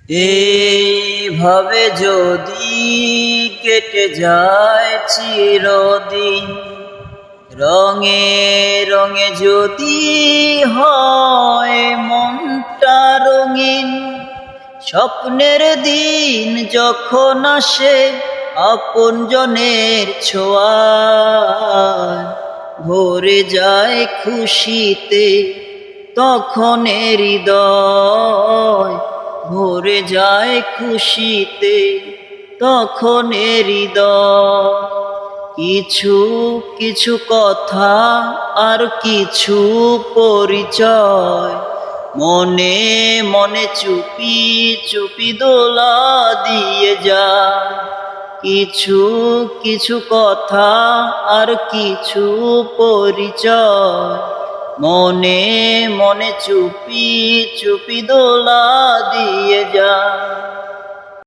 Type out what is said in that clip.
এইভাবে যদি কেটে যায় চিরদিন, রঙে রঙে যদি হয় মনটা রঙিন, স্বপ্নের দিন যখন আসে আপনজনের ছোঁয়ায়, ভরে যায় খুশিতে তখন হৃদয়, ভরে যায় খুশিতে তখন হৃদয়। কিছু কিছু কথা আর কিছু পরিচয়, মনে মনে চুপি চুপি দোলা দিয়ে যায়। কিছু কিছু কথা আর কিছু পরিচয়, মনে মনে চুপি চুপি দোলা দিয়ে যায়।